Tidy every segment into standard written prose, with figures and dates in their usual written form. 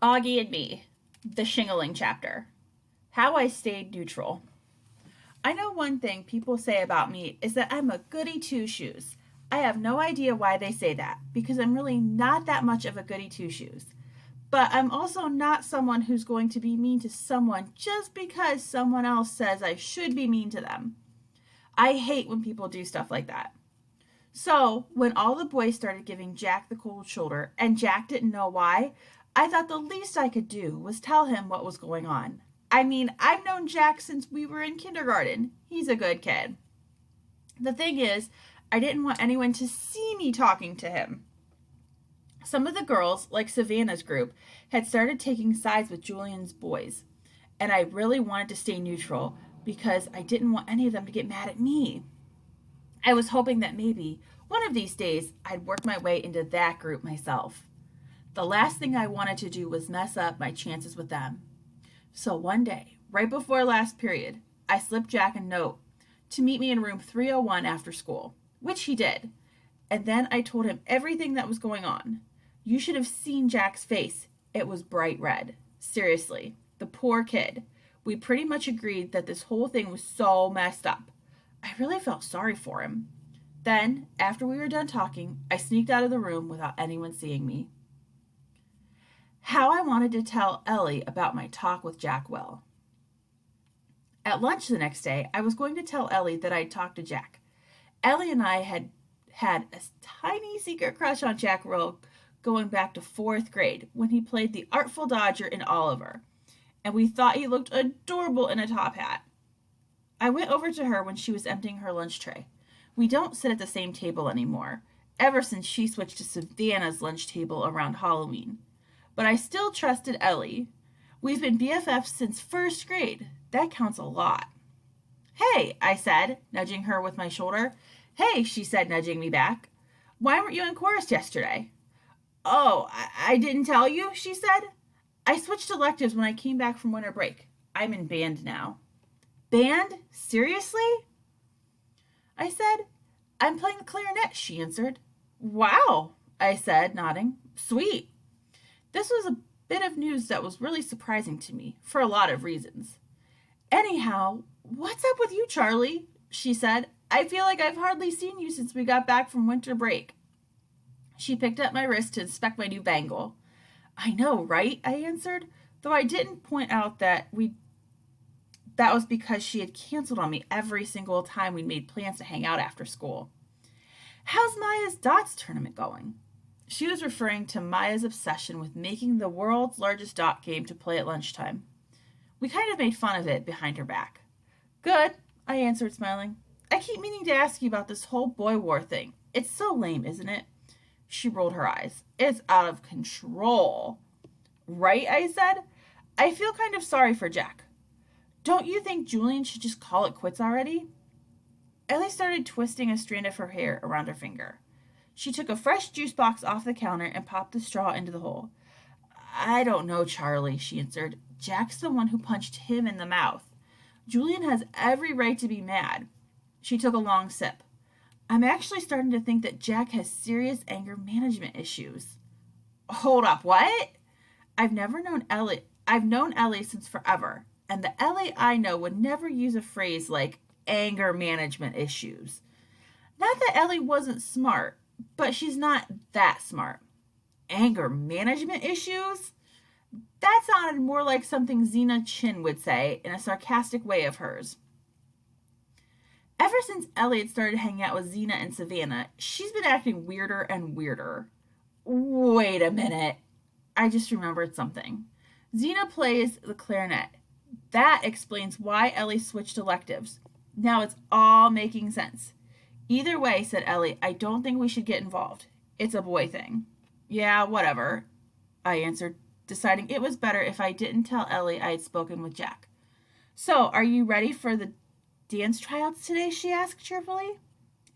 Auggie and Me, the Shingaling chapter. How I stayed neutral. I know one thing people say about me is that I'm a goody two shoes. I have no idea why they say that, because I'm really not that much of a goody two shoes. But I'm also not someone who's going to be mean to someone just because someone else says I should be mean to them. I hate when people do stuff like that. So, when all the boys started giving Jack the cold shoulder and Jack didn't know why, I thought the least I could do was tell him what was going on. I mean, I've known Jack since we were in kindergarten. He's a good kid. The thing is, I didn't want anyone to see me talking to him. Some of the girls, like Savannah's group, had started taking sides with Julian's boys, and I really wanted to stay neutral because I didn't want any of them to get mad at me. I was hoping that maybe one of these days I'd work my way into that group myself. The last thing I wanted to do was mess up my chances with them. So one day, right before last period, I slipped Jack a note to meet me in room 301 after school, which he did. And then I told him everything that was going on. You should have seen Jack's face. It was bright red. Seriously, the poor kid. We pretty much agreed that this whole thing was so messed up. I really felt sorry for him. Then, after we were done talking, I sneaked out of the room without anyone seeing me. How I wanted to tell Ellie about my talk with Jack Will. At lunch the next day, I was going to tell Ellie that I'd talked to Jack. Ellie and I had had a tiny secret crush on Jack Will going back to 4th grade when he played the Artful Dodger in Oliver, and we thought he looked adorable in a top hat. I went over to her when she was emptying her lunch tray. We don't sit at the same table anymore, ever since she switched to Savannah's lunch table around Halloween. But I still trusted Ellie. We've been BFFs since 1st grade. That counts a lot. Hey, I said, nudging her with my shoulder. Hey, she said, nudging me back. Why weren't you in chorus yesterday? Oh, I didn't tell you, she said. I switched electives when I came back from winter break. I'm in band now. Band? Seriously? I said. I'm playing the clarinet, she answered. Wow, I said, nodding. Sweet. This was a bit of news that was really surprising to me, for a lot of reasons. Anyhow, what's up with you, Charlie? She said. I feel like I've hardly seen you since we got back from winter break. She picked up my wrist to inspect my new bangle. I know, right? I answered, though I didn't point out that was because she had canceled on me every single time we made plans to hang out after school. How's Maya's dots tournament going? She was referring to Maya's obsession with making the world's largest dot game to play at lunchtime. We kind of made fun of it behind her back. Good, I answered, smiling. I keep meaning to ask you about this whole boy war thing. It's so lame, isn't it? She rolled her eyes. It's out of control. Right, I said. I feel kind of sorry for Jack. Don't you think Julian should just call it quits already? Ellie started twisting a strand of her hair around her finger. She took a fresh juice box off the counter and popped the straw into the hole. I don't know, Charlie, she answered. Jack's the one who punched him in the mouth. Julian has every right to be mad. She took a long sip. I'm actually starting to think that Jack has serious anger management issues. Hold up, what? I've known Ellie since forever, and the Ellie I know would never use a phrase like anger management issues. Not that Ellie wasn't smart, but she's not that smart. Anger management issues? That sounded more like something Zena Chin would say in a sarcastic way of hers. Ever since Elliot started hanging out with Zena and Savannah, she's been acting weirder and weirder. Wait a minute. I just remembered something. Zena plays the clarinet. That explains why Ellie switched electives. Now it's all making sense. Either way, said Ellie, I don't think we should get involved. It's a boy thing. Yeah, whatever, I answered, deciding it was better if I didn't tell Ellie I had spoken with Jack. So, are you ready for the dance tryouts today? She asked cheerfully.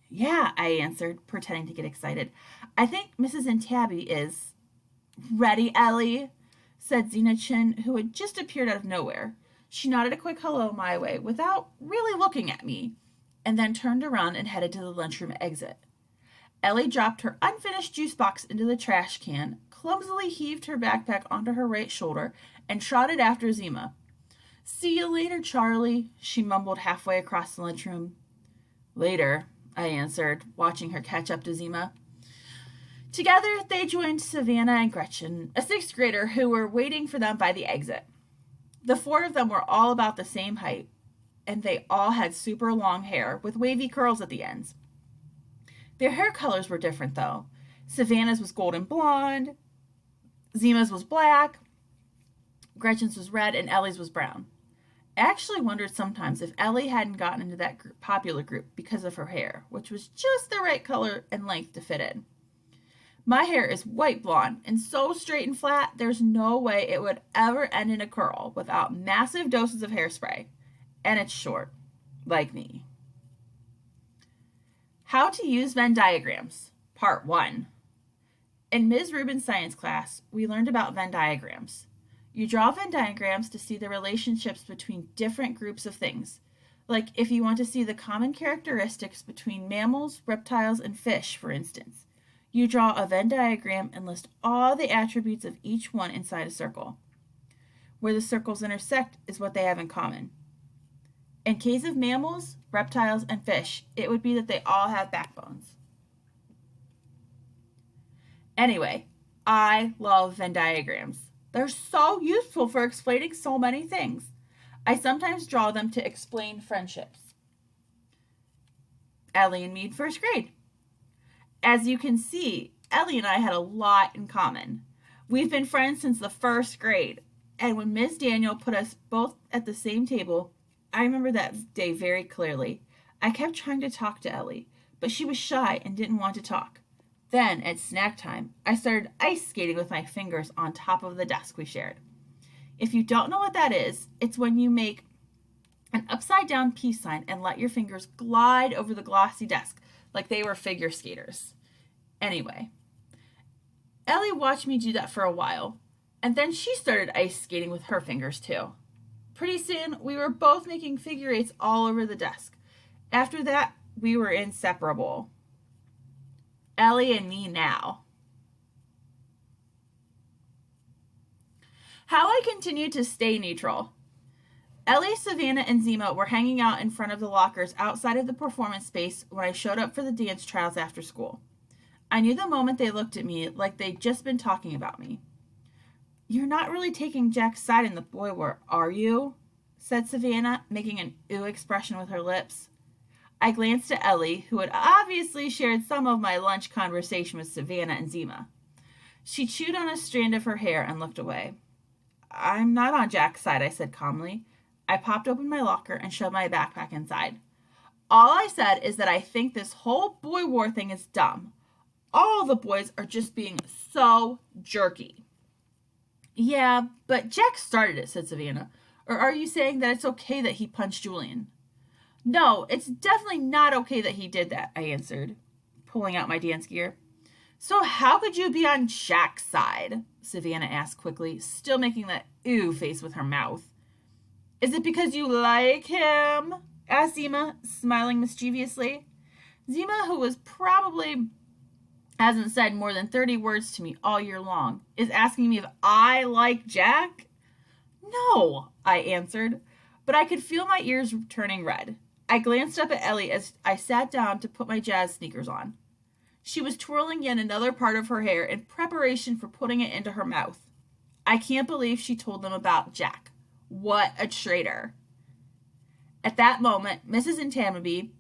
Yeah, I answered, pretending to get excited. I think Mrs. Intabby is. Ready, Ellie? Said Zena Chin, who had just appeared out of nowhere. She nodded a quick hello my way without really looking at me, and then turned around and headed to the lunchroom exit. Ellie dropped her unfinished juice box into the trash can, clumsily heaved her backpack onto her right shoulder, and trotted after Zima. "See you later, Charlie," she mumbled halfway across the lunchroom. "Later," I answered, watching her catch up to Zima. Together, they joined Savannah and Gretchen, a sixth grader, who were waiting for them by the exit. The four of them were all about the same height, and they all had super long hair with wavy curls at the ends. Their hair colors were different, though. Savannah's was golden blonde, Zima's was black, Gretchen's was red, and Ellie's was brown. I actually wondered sometimes if Ellie hadn't gotten into that popular group because of her hair, which was just the right color and length to fit in. My hair is white blonde and so straight and flat, there's no way it would ever end in a curl without massive doses of hairspray. And it's short, like me. How to use Venn diagrams, Part 1. In Ms. Rubin's science class, we learned about Venn diagrams. You draw Venn diagrams to see the relationships between different groups of things. Like if you want to see the common characteristics between mammals, reptiles, and fish, for instance. You draw a Venn diagram and list all the attributes of each one inside a circle. Where the circles intersect is what they have in common. In case of mammals, reptiles, and fish, it would be that they all have backbones. Anyway, I love Venn diagrams. They're so useful for explaining so many things. I sometimes draw them to explain friendships. Ellie and me in first grade. As you can see, Ellie and I had a lot in common. We've been friends since the first grade, and when Miss Daniel put us both at the same table, I remember that day very clearly. I kept trying to talk to Ellie, but she was shy and didn't want to talk. Then, at snack time, I started ice skating with my fingers on top of the desk we shared. If you don't know what that is, it's when you make an upside-down peace sign and let your fingers glide over the glossy desk like they were figure skaters. Anyway, Ellie watched me do that for a while, and then she started ice skating with her fingers too. Pretty soon, we were both making figure eights all over the desk. After that, we were inseparable. Ellie and me now. How I continued to stay neutral. Ellie, Savannah, and Zima were hanging out in front of the lockers outside of the performance space when I showed up for the dance trials after school. I knew the moment they looked at me like they'd just been talking about me. "You're not really taking Jack's side in the boy war, are you?" said Savannah, making an ooh expression with her lips. I glanced at Ellie, who had obviously shared some of my lunch conversation with Savannah and Zima. She chewed on a strand of her hair and looked away. "I'm not on Jack's side," I said calmly. I popped open my locker and shoved my backpack inside. "All I said is that I think this whole boy war thing is dumb. All the boys are just being so jerky." "Yeah, but Jack started it," said Savannah. "Or are you saying that it's okay that he punched Julian?" "No, it's definitely not okay that he did that," I answered, pulling out my dance gear. "So how could you be on Jack's side?" Savannah asked quickly, still making that ew face with her mouth. "Is it because you like him?" asked Zima, smiling mischievously. Zima, who was probably hasn't said more than 30 words to me all year long, is asking me if I like Jack? "No," I answered, but I could feel my ears turning red. I glanced up at Ellie as I sat down to put my jazz sneakers on. She was twirling yet another part of her hair in preparation for putting it into her mouth. I can't believe she told them about Jack. What a traitor. At that moment, Mrs. Intamaby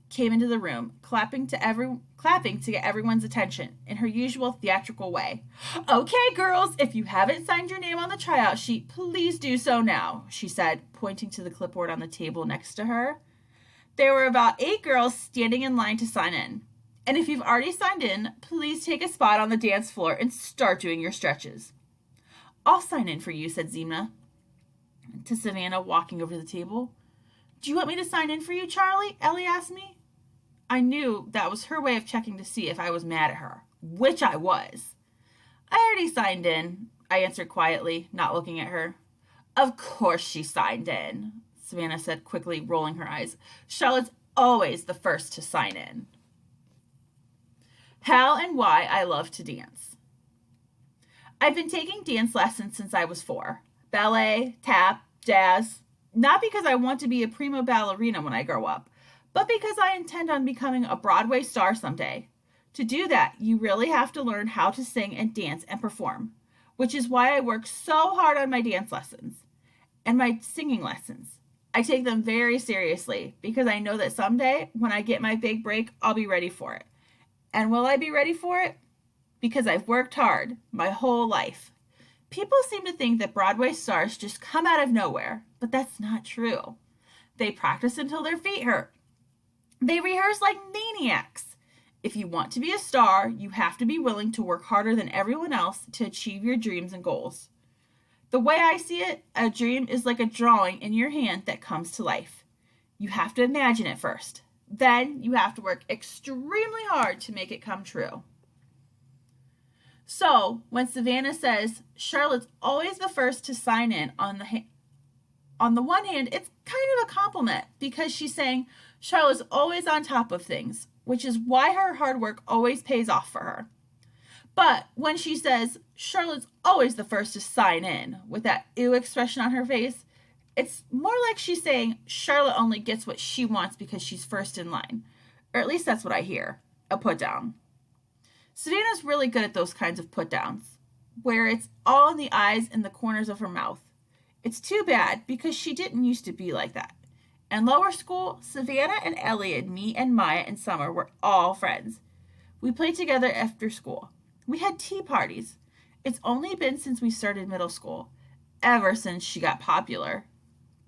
came into the room, clapping to get everyone's attention in her usual theatrical way. "Okay, girls, if you haven't signed your name on the tryout sheet, please do so now," she said, pointing to the clipboard on the table next to her. There were about 8 girls standing in line to sign in. "And if you've already signed in, please take a spot on the dance floor and start doing your stretches." "I'll sign in for you," said Zima to Savannah, walking over to the table. "Do you want me to sign in for you, Charlie?" Ellie asked me. I knew that was her way of checking to see if I was mad at her, which I was. "I already signed in," I answered quietly, not looking at her. "Of course she signed in," Savannah said quickly, rolling her eyes. "Charlotte's always the first to sign in." How and why I love to dance. I've been taking dance lessons since I was 4. Ballet, tap, jazz. Not because I want to be a prima ballerina when I grow up, but because I intend on becoming a Broadway star someday. To do that, you really have to learn how to sing and dance and perform, which is why I work so hard on my dance lessons and my singing lessons. I take them very seriously because I know that someday when I get my big break, I'll be ready for it. And will I be ready for it? Because I've worked hard my whole life. People seem to think that Broadway stars just come out of nowhere, but that's not true. They practice until their feet hurt. They rehearse like maniacs. If you want to be a star, you have to be willing to work harder than everyone else to achieve your dreams and goals. The way I see it, a dream is like a drawing in your hand that comes to life. You have to imagine it first. Then you have to work extremely hard to make it come true. So, when Savannah says Charlotte's always the first to sign in on the one hand, it's kind of a compliment because she's saying Charlotte's always on top of things, which is why her hard work always pays off for her. But when she says Charlotte's always the first to sign in with that ew expression on her face, it's more like she's saying Charlotte only gets what she wants because she's first in line. Or at least that's what I hear, a put down. Savannah's really good at those kinds of put downs, where it's all in the eyes and the corners of her mouth. It's too bad because she didn't used to be like that. In lower school, Savannah and Elliot, me and Maya and Summer were all friends. We played together after school. We had tea parties. It's only been since we started middle school, ever since she got popular,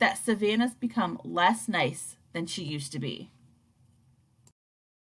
that Savannah's become less nice than she used to be.